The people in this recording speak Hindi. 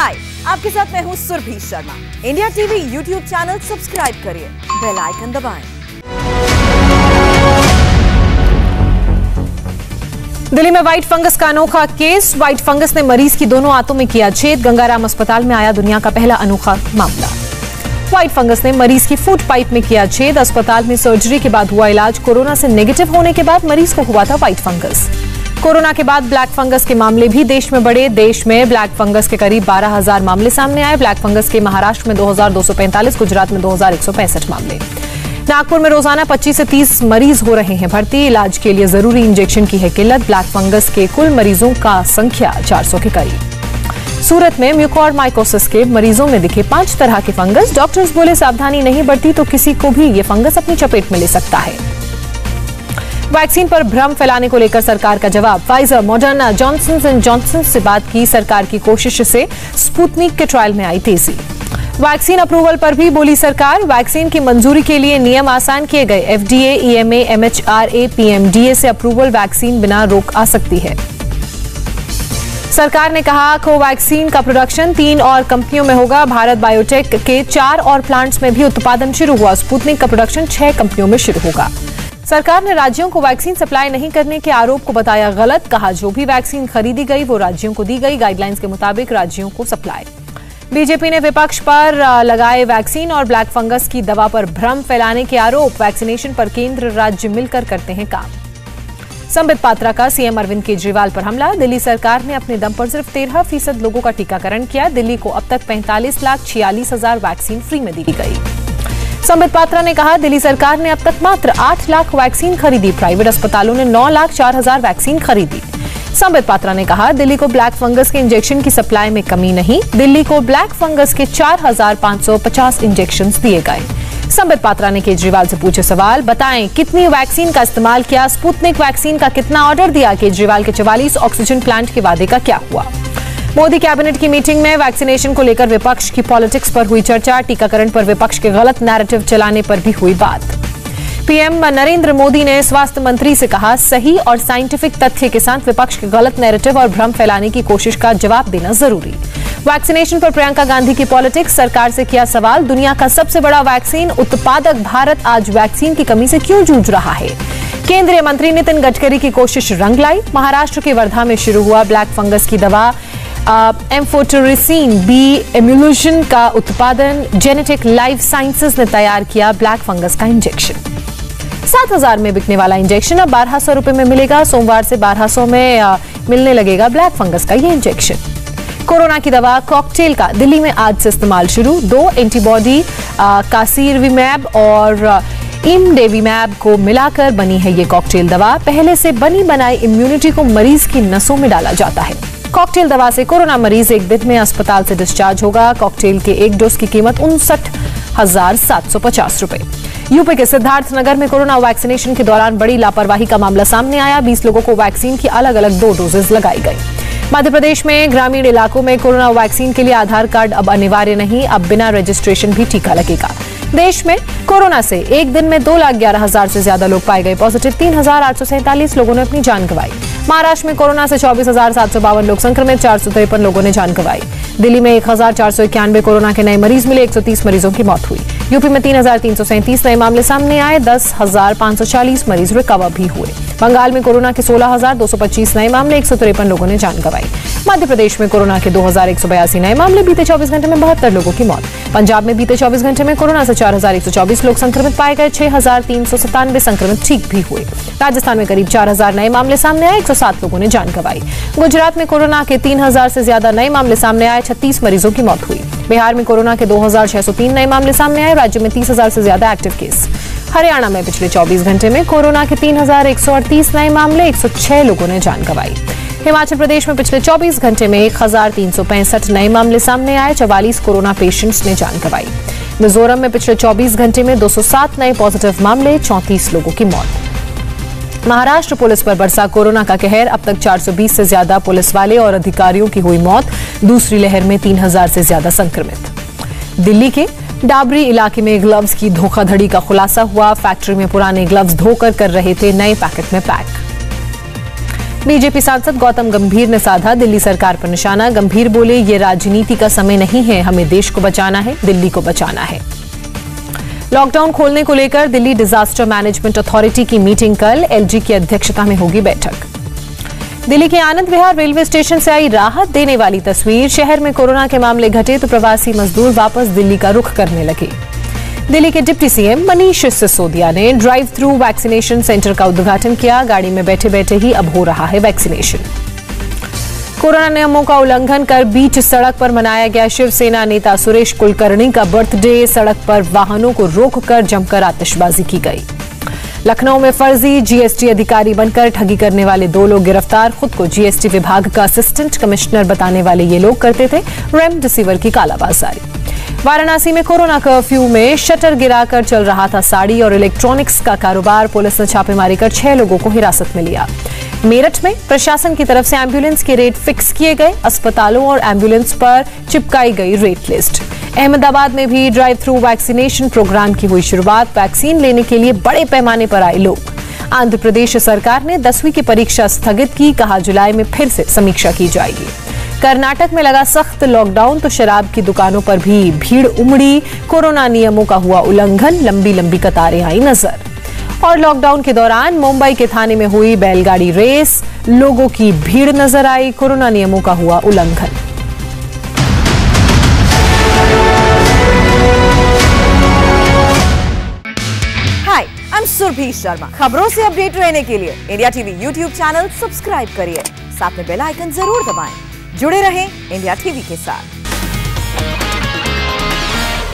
हाय, आपके साथ मैं हूँ Surabhi Sharma. India TV YouTube channel subscribe करिए, बेल आइकन दबाएं। दिल्ली में व्हाइट फंगस का अनोखा केस। व्हाइट फंगस ने मरीज की दोनों आंतों में किया छेद। गंगाराम अस्पताल में आया दुनिया का पहला अनोखा मामला। व्हाइट फंगस ने मरीज की फूड पाइप में किया छेद। अस्पताल में सर्जरी के बाद हुआ इलाज। कोरोना से नेगेटिव होने के बाद मरीज को हुआ था व्हाइट फंगस। कोरोना के बाद ब्लैक फंगस के मामले भी देश में बढ़े। देश में ब्लैक फंगस के करीब 12,000 मामले सामने आए। ब्लैक फंगस के महाराष्ट्र में 2,245, गुजरात में 2,165 मामले। नागपुर में रोजाना 25 से 30 मरीज हो रहे हैं भर्ती। इलाज के लिए जरूरी इंजेक्शन की है किल्लत। ब्लैक फंगस के कुल मरीजों का संख्या 400 के करीब। सूरत में म्यूकोरमाइकोसिस के मरीजों में दिखे 5 तरह के फंगस। डॉक्टर्स बोले सावधानी नहीं बरती तो किसी को भी ये फंगस अपनी चपेट में ले सकता है। वैक्सीन पर भ्रम फैलाने को लेकर सरकार का जवाब। Pfizer, Moderna, Johnson and Johnson से बात की। सरकार की कोशिश से स्पुतनिक के ट्रायल में आई तेजी। वैक्सीन अप्रूवल पर भी बोली सरकार। वैक्सीन की मंजूरी के लिए नियम आसान किए गए। एफडीए, ईएमए, एमएचआरए, पीएमडीए से अप्रूवल वैक्सीन बिना रोक आ सकती है। सरकार ने कहा कोवैक्सीन का प्रोडक्शन 3 और कंपनियों में होगा। भारत बायोटेक के 4 और प्लांट्स में भी उत्पादन शुरू हुआ। स्पुतनिक का प्रोडक्शन 6 कंपनियों में शुरू होगा। सरकार ने राज्यों को वैक्सीन सप्लाई नहीं करने के आरोप को बताया गलत। कहा जो भी वैक्सीन खरीदी गई वो राज्यों को दी गई। गाइडलाइंस के मुताबिक राज्यों को सप्लाई। बीजेपी ने विपक्ष पर लगाए वैक्सीन और ब्लैक फंगस की दवा पर भ्रम फैलाने के आरोप। वैक्सीनेशन पर केंद्र राज्य मिलकर करते हैं काम। संबित पात्रा का सीएम अरविंद केजरीवाल पर हमला। दिल्ली सरकार ने अपने दम पर सिर्फ 13% लोगों का टीकाकरण किया। दिल्ली को अब तक 45,46,000 वैक्सीन फ्री में दी गई। संबित पात्रा ने कहा दिल्ली सरकार ने अब तक मात्र 8 लाख वैक्सीन खरीदी। प्राइवेट अस्पतालों ने 9,04,000 वैक्सीन खरीदी। संबित पात्रा ने कहा दिल्ली को ब्लैक फंगस के इंजेक्शन की सप्लाई में कमी नहीं। दिल्ली को ब्लैक फंगस के 4,550 इंजेक्शन दिए गए। संबित पात्रा ने केजरीवाल से पूछे सवाल। बताएं कितनी वैक्सीन का इस्तेमाल किया। स्पुतनिक वैक्सीन का कितना ऑर्डर दिया। केजरीवाल के 44 ऑक्सीजन प्लांट के वादे का क्या हुआ। मोदी कैबिनेट की मीटिंग में वैक्सीनेशन को लेकर विपक्ष की पॉलिटिक्स पर हुई चर्चा। टीकाकरण पर विपक्ष के गलत नैरेटिव चलाने पर भी हुई बात। पीएम नरेंद्र मोदी ने स्वास्थ्य मंत्री से कहा सही और साइंटिफिक तथ्य के साथ विपक्ष के गलत नैरेटिव और भ्रम फैलाने की कोशिश का जवाब देना जरूरी। वैक्सीनेशन पर प्रियंका गांधी की पॉलिटिक्स। सरकार से किया सवाल दुनिया का सबसे बड़ा वैक्सीन उत्पादक भारत आज वैक्सीन की कमी से क्यों जूझ रहा है। केंद्रीय मंत्री नितिन गडकरी की कोशिश रंग लाई। महाराष्ट्र के वर्धा में शुरू हुआ ब्लैक फंगस की दवा एम्फोटेरिसिन बी एम्यूलेशन का उत्पादन। जेनेटिक लाइफ साइंसेज ने तैयार किया ब्लैक फंगस का इंजेक्शन। 7,000 में बिकने वाला इंजेक्शन अब 1,200 रुपए में मिलेगा। सोमवार से 1,200 में मिलने लगेगा ब्लैक फंगस का ये इंजेक्शन। कोरोना की दवा कॉकटेल का दिल्ली में आज से इस्तेमाल शुरू। 2 एंटीबॉडी कासिरविमैब और इमडेविमैब को मिलाकर बनी है ये कॉकटेल दवा। पहले से बनी बनाई इम्यूनिटी को मरीज की नसों में डाला जाता है। कॉकटेल दवा से कोरोना मरीज एक दिन में अस्पताल से डिस्चार्ज होगा। कॉकटेल के एक डोज की कीमत 59,750 रुपए। यूपी के सिद्धार्थनगर में कोरोना वैक्सीनेशन के दौरान बड़ी लापरवाही का मामला सामने आया। 20 लोगों को वैक्सीन की अलग अलग 2 डोजेज लगाई गई। मध्य प्रदेश में ग्रामीण इलाकों में कोरोना वैक्सीन के लिए आधार कार्ड अब अनिवार्य नहीं। अब बिना रजिस्ट्रेशन भी टीका लगेगा। देश में कोरोना से एक दिन में 2,11,000 से ज्यादा लोग पाए गए पॉजिटिव। 3,847 लोगों ने अपनी जान गंवाई। महाराष्ट्र में कोरोना से 24,752 लोग संक्रमित। 453 लोगों ने जान गंवाई। दिल्ली में 1,491 कोरोना के नए मरीज मिले। 130 मरीजों की मौत हुई। यूपी में 3,337 नए मामले सामने आए। 10,540 मरीज रिकवर भी हुए। बंगाल में कोरोना के 16,225 नए मामले। 153 लोगों ने जान गंवाई। मध्य प्रदेश में कोरोना के 2,182 नए मामले। बीते 24 घंटे में 72 लोगों की मौत। पंजाब में बीते 24 घंटे में कोरोना से 4,124 लोग संक्रमित पाए गए। 6,397 संक्रमित ठीक भी हुए। राजस्थान में करीब 4,000 नए मामले सामने आए। 107 लोगों ने जान गंवाई। गुजरात में कोरोना के 3,000 से ज्यादा नए मामले सामने आए। 36 मरीजों की मौत हुई। बिहार में कोरोना के 2,603 नए मामले सामने आए। राज्य में 30,000 से ज्यादा एक्टिव केस। हरियाणा में पिछले 24 घंटे में कोरोना के 3,138 नए मामले। 106 लोगों ने जान गंवाई। हिमाचल प्रदेश में पिछले 24 घंटे में 1,365 नए मामले सामने आए। 44 कोरोना पेशेंट्स ने जान गंवाई। मिजोरम में पिछले 24 घंटे में 207 नए पॉजिटिव मामले। 34 लोगों की मौत। महाराष्ट्र पुलिस पर बरसा कोरोना का कहर। अब तक 420 से ज्यादा पुलिस वाले और अधिकारियों की हुई मौत। दूसरी लहर में 3,000 से ज्यादा संक्रमित। दिल्ली के डाबरी इलाके में ग्लव्स की धोखाधड़ी का खुलासा हुआ। फैक्ट्री में पुराने ग्लव्स धोकर कर रहे थे नए पैकेट में पैक। बीजेपी सांसद गौतम गंभीर ने साधा दिल्ली सरकार पर निशाना। गंभीर बोले, ये राजनीति का समय नहीं है, हमें देश को बचाना है, दिल्ली को बचाना है। लॉकडाउन खोलने को लेकर दिल्ली डिजास्टर मैनेजमेंट अथॉरिटी की मीटिंग कल, एलजी की अध्यक्षता में होगी बैठक। दिल्ली के आनंद विहार रेलवे स्टेशन से आई राहत देने वाली तस्वीर। शहर में कोरोना के मामले घटे तो प्रवासी मजदूर वापस दिल्ली का रुख करने लगे। दिल्ली के डिप्टी सीएम मनीष सिसोदिया ने ड्राइव थ्रू वैक्सीनेशन सेंटर का उद्घाटन किया। गाड़ी में बैठे बैठे ही अब हो रहा है वैक्सीनेशन। कोरोना नियमों का उल्लंघन कर बीच सड़क पर मनाया गया शिवसेना नेता सुरेश कुलकर्णी का बर्थडे। सड़क पर वाहनों को रोककर जमकर आतिशबाजी की गई। लखनऊ में फर्जी जीएसटी अधिकारी बनकर ठगी करने वाले 2 लोग गिरफ्तार। खुद को जीएसटी विभाग का असिस्टेंट कमिश्नर बताने वाले ये लोग करते थे रेमडेसिविर की कालाबाजारी। वाराणसी में कोरोना कर्फ्यू में शटर गिराकर चल रहा था साड़ी और इलेक्ट्रॉनिक्स का कारोबार। पुलिस ने छापेमारी कर 6 लोगों को हिरासत में लिया। मेरठ में प्रशासन की तरफ से एम्बुलेंस के रेट फिक्स किए गए। अस्पतालों और एम्बुलेंस पर चिपकाई गई रेट लिस्ट। अहमदाबाद में भी ड्राइव थ्रू वैक्सीनेशन प्रोग्राम की हुई शुरुआत। वैक्सीन लेने के लिए बड़े पैमाने पर आए लोग। आंध्र प्रदेश सरकार ने 10वीं की परीक्षा स्थगित की। कहा जुलाई में फिर से समीक्षा की जाएगी। कर्नाटक में लगा सख्त लॉकडाउन तो शराब की दुकानों पर भी भीड़ उमड़ी। कोरोना नियमों का हुआ उल्लंघन, लंबी लंबी कतारें आई नजर। और लॉकडाउन के दौरान मुंबई के थाने में हुई बैलगाड़ी रेस। लोगों की भीड़ नजर आई। कोरोना नियमों का हुआ उल्लंघन। हाय, आई एम सुरभि शर्मा। खबरों से अपडेट रहने के लिए India TV YouTube channel subscribe करिए, साथ में बेल आइकन जरूर दबाएं। जुड़े रहें इंडिया टीवी के साथ।